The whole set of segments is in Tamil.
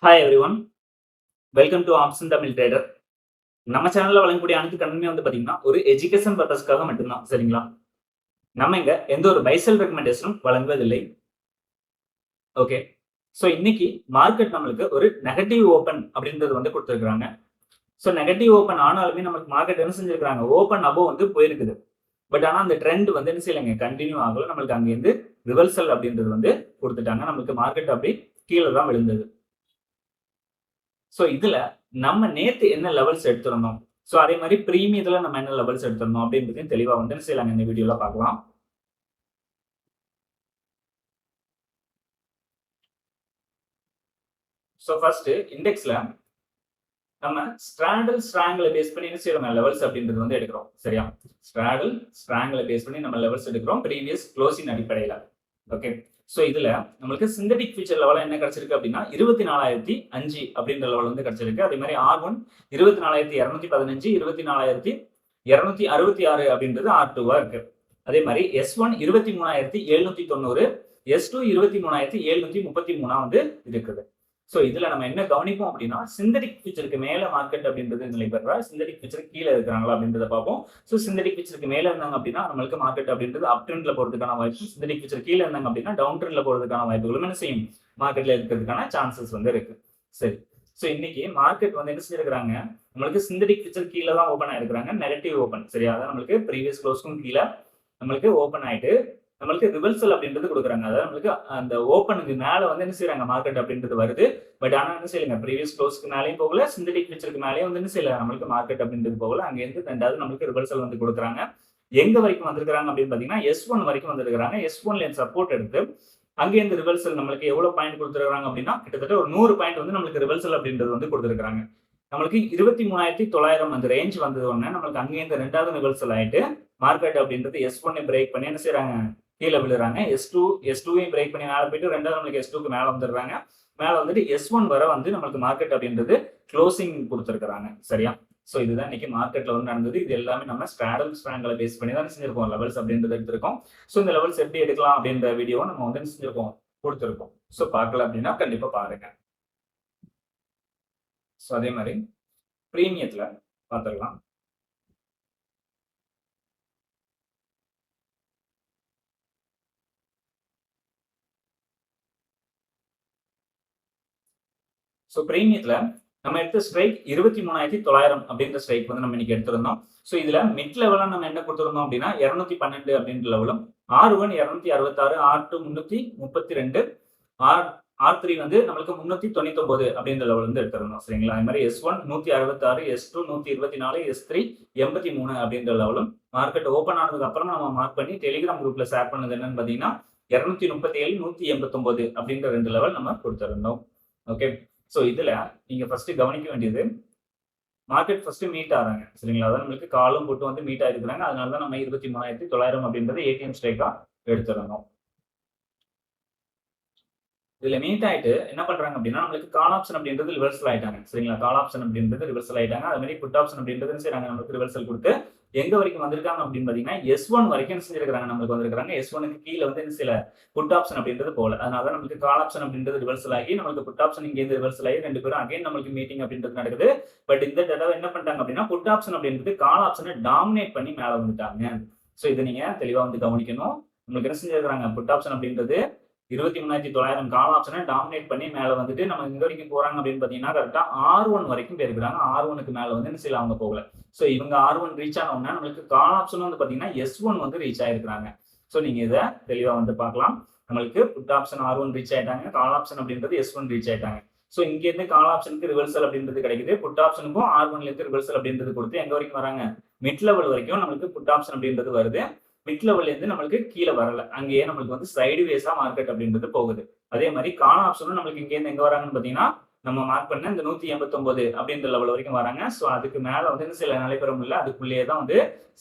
Hi everyone, welcome to option Tamil trader. நம்ம சேனல்ல வழங்கக்கூடிய அனைத்து கண்டென்ட்மே பாத்தீங்கன்னா ஒரு எஜுகேஷன் பர்பஸ்க்காக மட்டும்தான். சரிங்களா? நம்ம இங்க எந்த ஒரு பை செல் ரெக்கமெண்டேஷனும் வழங்குவதில்லை. ஓகே. ஸோ இன்னைக்கு மார்க்கெட் நம்மளுக்கு ஒரு நெகட்டிவ் ஓப்பன் அப்படின்றது கொடுத்துருக்காங்க. ஸோ நெகட்டிவ் ஓப்பன் ஆனாலுமே நமக்கு மார்க்கெட் என்ன செஞ்சிருக்காங்க, ஓப்பன் அபோவ் போயிருக்குது. பட் ஆனா அந்த ட்ரெண்ட் என்ன செய்யலைங்க, கண்டினியூ ஆகல. நம்மளுக்கு அங்கேருந்து ரிவர்சல் அப்படின்றது கொடுத்துட்டாங்க. நமக்கு மார்க்கெட் அப்படி கீழே தான் விழுந்தது. ஸோ இதுல நம்ம நேத்து என்ன லெவல்ஸ் எடுத்திருந்தோம், ஸோ அதே மாதிரி பிரீமியத்துல நம்ம என்ன லெவல்ஸ் எடுத்திருந்தோம் அப்படின்றதையும் தெளிவா என்ன செய்யலாங்க இந்த வீடியோல பார்க்கலாம். ஸோ ஃபர்ஸ்ட் இண்டெக்ஸ்ல நம்ம ஸ்ட்ராடல் ஸ்ட்ராங்கிள பேஸ் பண்ணி என்ன செய்யறோம் லெவல்ஸ் அப்படின்றது எடுக்கிறோம். சரியா? ஸ்ட்ராடல் ஸ்ட்ராங்கிள பேஸ் பண்ணி நம்ம லெவல்ஸ் எடுக்கிறோம் ப்ரீவியஸ் க்ளோசிங் அடிப்படையில. ஓகே. ஸோ இதுல நம்மளுக்கு சிந்தடிக் ஃபியூச்சர் லெவல் என்ன கிடைச்சிருக்கு அப்படின்னா 24,005 அப்படின்ற லெவல் கிடைச்சிருக்கு. அதே மாதிரி R1 24,215, 24,266 அப்படின்றது R2வா இருக்கு. அதே மாதிரி S1 23,790, S2 23,733 இருக்குது. ஸோ இதுல நம்ம என்ன கவனிப்போம் அப்படின்னா சிந்தடிக் ஃபியூச்சருக்கு மேல மார்க்கெட் அப்படின்றது நிலை பெறா, சிந்தடிக் ஃபியூச்சர் கீழே இருக்கிறாங்களா அப்படின்றத பார்ப்போம். ஸோ சிந்தடிக் ஃபியூச்சருக்கு மேல இருந்தாங்க அப்படின்னா நம்மளுக்கு மார்க்கெட் அப்படின்றது அப் ட்ரெண்ட்ல போறதுக்கான வாய்ப்பு, சிந்தடிக் ஃபியூச்சர் கீழே இருந்தாங்க அப்படின்னா டவுன் ட்ரெண்ட்ல போறதுக்கான வாய்ப்புகளும் என்ன செய்யும், மார்க்கெட்ல இருக்கிறதுக்கான சான்சஸ் இருக்கு. சரி. ஸோ இன்னைக்கு மார்க்கெட் என்ன செஞ்சிருக்காங்க, நம்மளுக்கு சிந்தடிக் ஃபியூச்சர் கீழே தான் ஓப்பன் ஆயிருக்காங்க, நெகட்டிவ் ஓப்பன். சரியா? அதான் நம்மளுக்கு ப்ரீவியஸ் க்ளோஸ்க்கும் கீழே நம்மளுக்கு ஓப்பன் ஆயிட்டு நம்மளுக்கு ரிவர்சல் அப்படின்றது கொடுக்குறாங்க. அதாவது நம்மளுக்கு அந்த ஓப்பனுக்கு மேல என்ன செய்யறாங்க, மார்க்கெட் அப்படின்றது வருது. பட் ஆனா என்ன செய்யலங்க, ப்ரீவியஸ் க்ளோஸ்க்கு மேலேயும் போகல, சிந்தடிக் ஃபியூச்சருக்கு மேலேயும் என்ன செய்யல, நம்மளுக்கு மார்க்கெட் அப்படின்றது போகல. அங்க இருந்து ரெண்டாவது நம்மளுக்கு ரிவர்சல் கொடுக்குறாங்க. எங்க வரைக்கும் வந்திருக்காங்க அப்படின்னு பாத்தீங்கன்னா S1 வரைக்கும் வந்திருக்காங்க. S1ல சப்போர்ட் எடுத்து அங்கேருந்து ரிவர்சல் நம்மளுக்கு எவ்வளவு பாயிண்ட் கொடுத்துருக்காங்க அப்படின்னா கிட்டத்தட்ட ஒரு 100 பாயிண்ட் நம்மளுக்கு ரிவர்சல் அப்படின்றது கொடுத்துருக்காங்க. நம்மளுக்கு 23,900 அந்த ரேஞ்ச் வந்தது உடனே நம்மளுக்கு அங்கேருந்து ரெண்டாவது ரிவர்சல் ஆயிட்டு மார்க்கெட் அப்படின்றது S1 பிரேக் பண்ணி என்ன செய்யறாங்க, கீழே விழுறாங்க. S2 பிரேக் பண்ணி மேல போயிட்டு ரெண்டாவது நம்மளுக்கு S2க்கு மேல வந்துடுறாங்க. மேல வந்துட்டு S1 வர நம்மளுக்கு மார்க்கெட் அப்படின்றது க்ளோசிங் கொடுத்துருக்காங்க. சரியா? சோ இதுதான் இன்னைக்கு மார்க்கெட்ல நடந்தது. இது எல்லாமே நம்ம ஸ்ட்ராடல் ஸ்ட்ராங்கிள பேஸ் பண்ணி தான் செஞ்சிருக்கோம், லெவல்ஸ் அப்படின்றது எடுத்திருக்கோம். சோ இந்த லெவல்ஸ் எப்படி எடுக்கலாம் அப்படின்ற வீடியோவை நம்ம செஞ்சிருக்கோம், கொடுத்திருக்கோம். சோ பார்க்கல அப்படின்னா கண்டிப்பா பாருங்க. சோ அதே மாதிரி பிரீமியத்துல பார்த்துடலாம். ஸோ பிரீமியத்துல நம்ம எடுத்த ஸ்ட்ரைக் 23,900 அப்படின்ற ஸ்ட்ரைக் நம்ம இன்னைக்கு எடுத்திருந்தோம். ஸோ இதுல மிட் லெவலா நம்ம என்ன கொடுத்திருந்தோம் அப்படின்னா 212 அப்படின்ற லெவலும், R1 266, R2 332, R3 நம்மளுக்கு 399 அப்படின்ற லெவல் எடுத்திருந்தோம். சரிங்களா? அதே மாதிரி S1 166, S2 124, S3 83 அப்படின்ற லெவலும் மார்க்கெட் ஓப்பன் ஆனதுக்கு அப்புறம் நம்ம மார்க் பண்ணி டெலிகிராம் குரூப்ல ஷேர் பண்ணது என்னன்னு பாத்தீங்கன்னா 237, 189 அப்படின்ற 2 லெவல் நம்ம கொடுத்திருந்தோம். ஓகே. சோ இதுல நீங்க ஃபர்ஸ்ட் கவனிக்க வேண்டியது, மார்க்கெட் ஃபர்ஸ்ட் மீட் ஆறாங்க. சரிங்களா? அதான் நம்மளுக்கு காலும் போட்டு மீட் ஆயிருக்காங்க. அதனால தான் நம்ம 23,900 அப்படின்றது ஏடிஎம் ஸ்ட்ரைக்கா எடுத்துறோம். இதுல மீட் ஆயிட்டு என்ன பண்றாங்க அப்படின்னா நம்மளுக்கு கால் ஆப்ஷன் அப்படின்றது ரிவர்சல் ஆயிட்டாங்க. சரிங்களா? கால் ஆப்ஷன் அப்படின்றது ரிவர்சல் ஆயிட்டாங்க. அதே மாதிரி புட் ஆப்ஷன் அப்படின்றது செய்றாங்க, நம்மளுக்கு ரிவர்சல் கொடுத்து எங்க வரைக்கும் வந்திருக்காங்க அப்படின்னு பாத்தீங்கன்னா S1 வரைக்கும் செஞ்சிருக்காங்க, நம்மளுக்கு வந்திருக்காங்க. S1க்கு கீழே என்ன சில புட் ஆப்ஷன் அப்படின்றது போல. அதனால தான் நம்மளுக்கு கால் ஆப்ஷன் அப்படின்றது ரிவர்சல் ஆகி நம்மளுக்கு புட் ஆப்ஷன் இங்க இருந்து ரிவர்சல் ஆகி ரெண்டு பேரும் அகைன் நம்மளுக்கு மீட்டிங் அப்படின்றது நடக்குது. பட் இந்த தடவை என்ன பண்ணிட்டாங்க அப்படின்னா புட் ஆப்ஷன் அப்படின்றது கால் ஆப்ஷனை டாமினேட் பண்ணி மேல வந்துட்டாங்க. சோ இதை நீங்க தெளிவா கவனிக்கணும். நம்மளுக்கு என்ன செஞ்சிருக்காங்க, புட் ஆப்ஷன் அப்படின்றது 23,900 கால் ஆப்ஷனை டாமினேட் பண்ணி மேல வந்துட்டு நம்ம எங்க வரைக்கும் போறாங்க அப்படின்னு பாத்தீங்கன்னா கரெக்டா R1 வரைக்கும் போயிருக்காங்க. R1க்கு மேல என்ன செய்யல, அவங்க போகல. சோ இவங்க R1 ரீச் ஆன உடனே நம்மளுக்கு கால் ஆப்ஷன் பாத்தீங்கன்னா S1 ரீச் ஆயிருக்காங்க. சோ நீங்க இதை தெளிவா பார்க்கலாம். நம்மளுக்கு புட் ஆப்ஷன் R1 ரீச் ஆயிட்டாங்க, கால் ஆப்ஷன் அப்படின்றது S1 ரீச் ஆயிட்டாங்க. சோ இங்க இருந்து கால் ஆப்ஷனுக்கு ரிவர்சல் அப்படின்றது கிடைக்குது. புட் ஆப்ஷனுக்கும் R1ல இருந்து ரிவர்சல் அப்படின்றது கொடுத்து எங்க வரைக்கும் வராங்க, மிட் லெவல் வரைக்கும் நம்மளுக்கு புட் ஆப்ஷன் அப்படின்றது வருது. மிட் லெவல்ல இருந்து நம்மளுக்கு கீழே வரல, அங்கேயே நம்மளுக்கு சைடு வேஸா மார்க்கெட் அப்படின்றது போகுது. அதே மாதிரி கால் ஆப்ஷனும் நம்மளுக்கு இங்க இருந்து எங்க வராங்கன்னு பாத்தீங்கன்னா நம்ம மார்க் பண்ண இந்த 189 அப்படின்ற லெவல் வரைக்கும் வராங்க. சோ அதுக்கு மேல சில நடைபெற முடியல, அதுக்குள்ளேயே தான்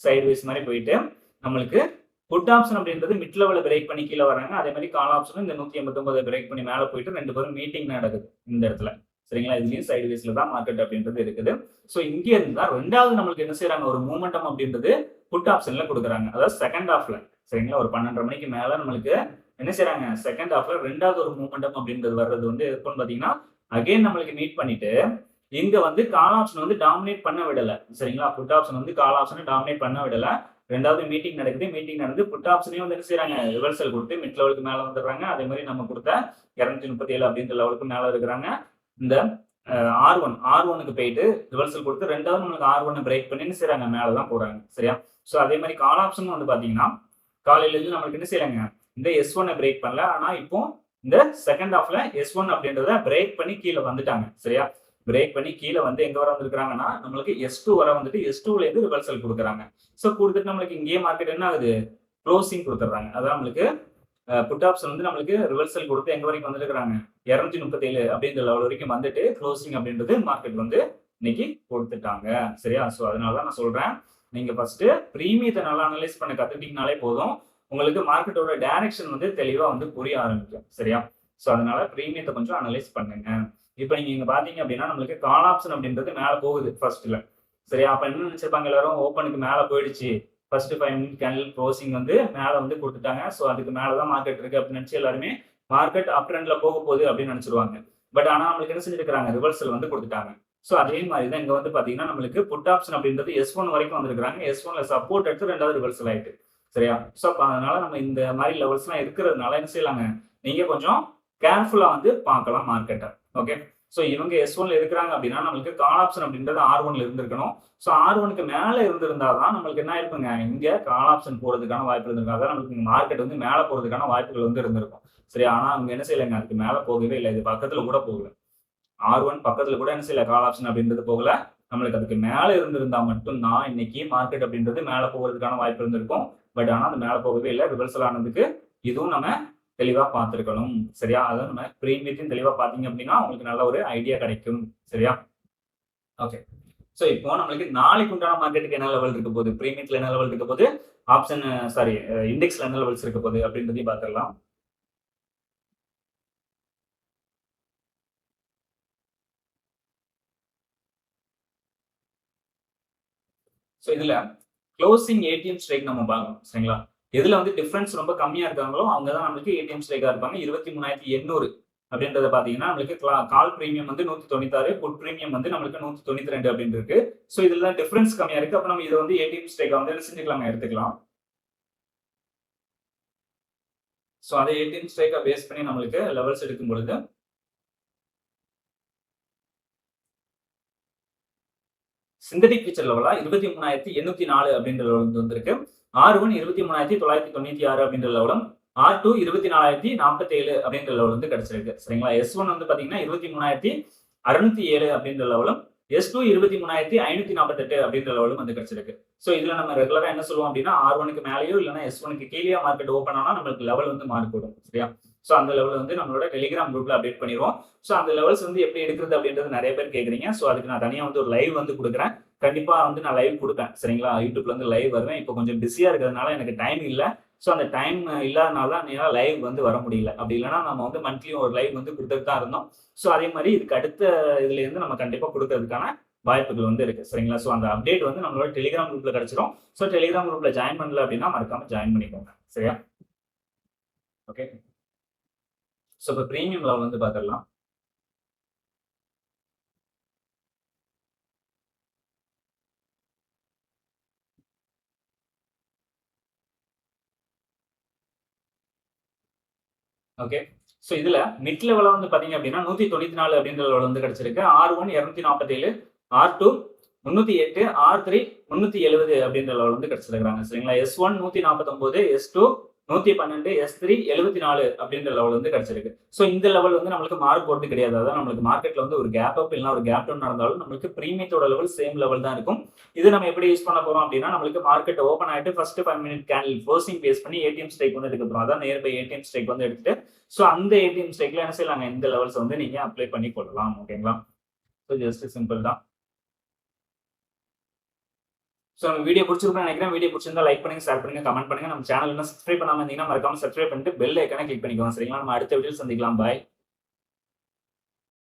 சைடு வேஸ் மாதிரி போயிட்டு நம்மளுக்கு புட் ஆப்ஷன் அப்படின்றது மிட் லெவல பிரேக் பண்ணி கீழே வராங்க. அதே மாதிரி கால் ஆப்ஷனும் இந்த 189 பிரேக் பண்ணி மேல போயிட்டு ரெண்டு பேரும் மீட்டிங் நடக்குது இந்த இடத்துல. சரிங்களா? இதுலயும் சைடு வேஸ்ல தான் மார்க்கெட் அப்படின்றது இருக்குது. சோ இங்க இருந்தா ரெண்டாவது நம்மளுக்கு என்ன செய்யறாங்க, ஒரு மூமெண்டம் அப்படின்றது புட் ஆப்ஷன்ல கொடுக்குறாங்க. அதாவது செகண்ட் ஹாஃப்ல. சரிங்களா? ஒரு 12:30 மணிக்கு மேல நம்மளுக்கு என்ன செய்யறாங்க, செகண்ட் ஹாஃப்ல ரெண்டாவது ஒரு மூமெண்டம் அப்படின்றது வர்றது எப்பன்னு பாத்தீங்கன்னா அகைன் நம்மளுக்கு மீட் பண்ணிட்டு இங்க வந்து கால் ஆப்ஷன் வந்து டாமினேட் பண்ண விடல. சரிங்களா? புட் ஆப்ஷன் வந்து கால் ஆப்ஷனை டாமினேட் பண்ண விடல. 2வது மீட்டிங் நடக்குது. மீட்டிங் நடந்து புட் ஆப்ஷனையும் வந்து என்ன செய்றாங்க? ரிவர்சல் குடுத்து மிட் லெவலுக்கு மேல வந்துடுறாங்க. அதே மாரி நம்ம குடுத்த 237 அப்படின்ற லெவலுக்கு மேல இருக்கிறாங்க. இந்த R1க்கு போயிட்டு ரிவர்சல் குடுத்து 2வது நம்மளுக்கு R1 பிரேக் பண்ணி என்ன செய்றாங்க? மேல தான் போறாங்க. சரியா? சோ அதே மாரி கால் ஆப்ஷன் வந்து பாத்தீங்கன்னா, காலையில இருந்து நம்மளுக்கு என்ன செய்றாங்க? இந்த S1 பிரேக் பண்ணல. ஆனா இப்போ இந்த செகண்ட் ஹாஃப்ல S1 அப்படின்றத பிரேக் பண்ணி கீழ வந்துட்டாங்க. சரியா? பிரேக் பண்ணி கீழ வந்து எங்க வர வந்திருக்காங்கன்னா, நம்மளுக்கு S2 வர வந்துட்டு S2ல இருந்து ரிவர்சல் குடுக்குறாங்க. சோ குடுத்துட்டு நம்மளுக்கு இங்கேயே மார்க்கெட் என்ன ஆகுது? குளோசிங் குடுத்துடுறாங்க. அதான் நம்மளுக்கு புட் ஆப்ஷன் வந்து நம்மளுக்கு ரிவர்சல் குடுத்து எங்க வரைக்கும் வந்திருக்காங்க? 237 அப்படின்ற லெவல் வரைக்கும் வந்துட்டு குளோசிங் அப்படின்றது மார்க்கெட் வந்து இன்னைக்கு குடுத்துட்டாங்க. சரியா? சோ அதனால தான் நான் சொல்றேன். நீங்க ஃபர்ஸ்ட் பிரீமியத்த நல்லா அனலைஸ் பண்ண கத்துக்கிட்டீங்கனாலே போதும். உங்களுக்கு மார்க்கெட்டோட டைரக்ஷன் வந்து தெளிவா வந்து புரிய ஆரம்பிக்கும். சரியா? சோ அதனால பிரீமியத்த கொஞ்சம் அனலைஸ் பண்ணுங்க. இப்ப நீங்க இங்க பாத்தீங்க அப்படின்னா, நம்மளுக்கு கால் ஆப்ஷன் அப்படின்றது மேல போகுது ஃபர்ஸ்ட்ல. சரியா? அப்ப என்ன நினைச்சிருப்பாங்க எல்லாரும்? ஓப்பனுக்கு மேல போயிடுச்சு. ஃபர்ஸ்ட் 5 மினிட் கேண்டில் க்ளோசிங் வந்து மேல வந்து குடுத்துட்டாங்க. சோ அதுக்கு மேல தான் மார்க்கெட் இருக்கு அப்படின்னு நினைச்சு எல்லாருமே மார்க்கெட் அப் ட்ரெண்ட்ல போக போகுது அப்படின்னு நினைச்சிருவாங்க. பட் ஆனா நம்மளுக்கு என்ன செஞ்சிருக்காங்க? ரிவர்சல் வந்து குடுத்துட்டாங்க. சோ அதே மாரி தான் இங்க வந்து பாத்தீங்கன்னா, நம்மளுக்கு புட் ஆப்ஷன் அப்படின்றது S1 வரைக்கும் வந்திருக்காங்க. S1ல சப்போர்ட் எடுத்து 2வது ரிவர்சல் ஆயிட்டு. சரியா? சோ அப்ப அதனால நம்ம இந்த மாரி லெவல்ஸ்லாம் இருக்கிறதுனால என்ன செய்யலாங்க? நீங்க கொஞ்சம் கேர்ஃபுல்லா வந்து பார்க்கலாம் மார்க்கெட்ட. ஓகே. சோ இவங்க S1ல இருக்கிறாங்க அப்படின்னா, நம்மளுக்கு கால் ஆப்ஷன் அப்படின்றது R1ல இருந்திருக்கணும். சோ R1க்கு மேல இருந்திருந்தா தான் நம்மளுக்கு என்ன ஆயிருக்குங்க? இங்க கால் ஆப்ஷன் போறதுக்கான வாய்ப்பு இருந்திருக்கும். அதான் நம்மளுக்கு மார்க்கெட் வந்து மேல போறதுக்கான வாய்ப்புகள் வந்து இருந்திருக்கும். சரியா? ஆனா அவங்க என்ன செய்யலங்க? அதுக்கு மேல போகவே இல்ல. இது பக்கத்துல கூட போகல. R1 பக்கத்துல கூட என்ன செய்யல? கால் ஆப்ஷன் அப்படின்றது போகல. நம்மளுக்கு அதுக்கு மேல இருந்திருந்தா மட்டும் தான் இன்னைக்கு மார்க்கெட் அப்படின்றது மேல போறதுக்கான வாய்ப்பு இருந்திருக்கும். பட் ஆனா அது மேல போகவே இல்ல. ரிவர்சல் ஆனதுக்கு இதுவும் நம்ம தெளிவா பார்த்திருக்கணும். சரியா? அதாவது நம்ம பிரீமியத்தையும் தெளிவா பார்த்தீங்க அப்படின்னா, உங்களுக்கு நல்ல ஒரு ஐடியா கிடைக்கும். சரியா? ஓகே. சோ இப்போ நம்மளுக்கு நாளைக்கு உண்டான மார்க்கெட்டுக்கு என்ன லெவல் இருக்க போகுது? பிரீமியத்துல என்ன லெவல் இருக்க போகுது? ஆப்ஷன் சாரி இண்டெக்ஸ்ல என்ன லெவல்ஸ் இருக்க போகுது? அப்படின்றதையும் பார்த்துடலாம். சோ இதுல குளோசிங் ஏடிஎம் ஸ்ட்ரைக் நம்ம பார்க்கணும். சரிங்களா? எதுல வந்து டிஃபரன்ஸ் ரொம்ப கம்மியா இருக்காங்களோ, அவங்க தான் நம்மளுக்கு ஏடிஎம் ஸ்ட்ரைக்கா இருப்பாங்க. 23,800 அப்படின்றத பார்த்தீங்கன்னா, நம்மளுக்கு கால் பிரீமியம் வந்து 196, புட் பிரீமியம் வந்து நம்மளுக்கு 192 அப்படின்னு இருக்கு. சோ இதுல டிஃபரன்ஸ் கம்மியா இருக்கு. அப்ப நம்ம இத வந்து ஏடிஎம் ஸ்ட்ரைக்கா வந்து என்ன செஞ்சுக்கலாங்க எடுத்துக்கலாம். சோ அதை ஏடிஎம் ஸ்ட்ரைக்கா பேஸ் பண்ணி நம்மளுக்கு லெவல்ஸ் எடுக்கும் பொழுது சிந்தடிக் ஃபீச்சர் லெவலா 23,804 அப்படின்ற லெவல் வந்து வந்திருக்கு. R1 23,996 அப்படின்ற லெவலும், R2 24,047 அப்படின்ற லெவல் வந்து கிடைச்சிருக்கு. சரிங்களா? S1 வந்து பாத்தீங்கன்னா 23,607 அப்படின்ற லெவலும், S2 23,548 அப்படின்ற லெவலும் வந்து கிடைச்சிருக்கு. சோ இதுல நம்ம ரெகுலரா என்ன சொல்லுவோம் அப்படின்னா, R1க்கு மேலயோ இல்லன்னா S1க்கு கீழயோ மார்க்கெட் ஓப்பன் ஆனா நம்மளுக்கு லெவல் வந்து மாறிப்போடும். சரியா? சோ அந்த லெவல் வந்து நம்மளோட டெலிகிராம் குரூப்ல அப்டேட் பண்ணிருவோம். சோ அந்த லெவல்ஸ் வந்து எப்படி எடுக்கிறது அப்படின்றது நிறைய பேர் கேக்குறீங்க. சோ அதுக்கு நான் தனியா வந்து ஒரு லைவ் வந்து குடுக்குறேன். கண்டிப்பா வந்து நான் லைவ் குடுப்பேன். சரிங்களா? YouTubeல வந்து லைவ் வருவேன். இப்போ கொஞ்சம் பிஸியா இருக்கிறதுனால எனக்கு டைம் இல்ல. சோ அந்த டைம் இல்லாதனால தான் என்னால லைவ் வந்து வர முடியல. அப்படி இல்லன்னா நம்ம வந்து மந்த்லி ஒரு லைவ் வந்து குடுத்துட்டு தான் இருந்தோம். சோ அதே மாரி இதுக்கு அடுத்த இதுல இருந்து நம்ம கண்டிப்பா குடுக்கறதுக்கான வாய்ப்புகள் வந்து இருக்கு. சரிங்களா? சோ அந்த அப்டேட் வந்து நம்மளோட டெலிகிராம் குரூப்ல கிடைச்சிரும். சோ டெலிகிராம் குரூப்ல ஜாயின் பண்ணல அப்படின்னா மறக்காம ஜாயின் பண்ணிக்கோங்க. சரியா? ஓகே. சோ இப்ப பிரீமியம் லெவல் வந்து பார்த்துடலாம். ஓகே. சோ இதுல மிட் லெவலா வந்து பாத்தீங்க அப்படின்னா 194 அப்படின்ற லெவல் வந்து கிடைச்சிருக்கு. R1 247, R2 308, R3 370 அப்படின்ற லெவல் வந்து கிடைச்சிருக்காங்க. சரிங்களா? S1 149, S2 112, S3 74 அப்படின்ற லெவல் வந்து கிடைச்சிருக்கு. சோ இந்த லெவல் வந்து நம்மளுக்கு மாற போறது கிடையாது. அதான் நம்மளுக்கு மார்க்கெட்ல வந்து ஒரு கேப் அப் இல்லனா ஒரு கேப் டவுன் நடந்தாலும் நம்மளுக்கு பிரீமியத்தோட லெவல் சேம் லெவல் தான் இருக்கும். இது நம்ம எப்படி யூஸ் பண்ண போறோம் அப்படின்னா, நம்மளுக்கு மார்க்கெட் ஓப்பன் ஆயிட்டு first 5 minute candle closing base பண்ணி ஏடிஎம் ஸ்ட்ரைக் வந்து எடுக்க போறோம். அதான் நியர் பை ஏடிஎம் ஸ்ட்ரைக் வந்து எடுத்துட்டு சோ அந்த ஏடிஎம் ஸ்ட்ரைக்ல என்ன செய்யலாங்க? இந்த லெவல்ஸ் வந்து நீங்க அப்ளை பண்ணி கொள்ளலாம். ஓகேங்களா? சோ ஜஸ்ட் சிம்பிள் தான். சோ நம்ம வீடியோ புடிச்சிருக்கும்னு நினைக்கிறேன். வீடியோ புடிச்சிருந்தா லைக் பண்ணுங்க, ஷேர் பண்ணுங்க, கமெண்ட் பண்ணுங்க. நம்ம சேனல் இன்னும் சப்ஸ்கிரைப் பண்ணாம இருந்தீங்கன்னா மறக்காம சப்ஸ்கிரைப் பண்ணிட்டு பெல் ஐகானை கிளிக் பண்ணிக்கோங்க. சரிங்களா? நம்ம அடுத்த வீடியோல சந்திக்கலாம். பாய்.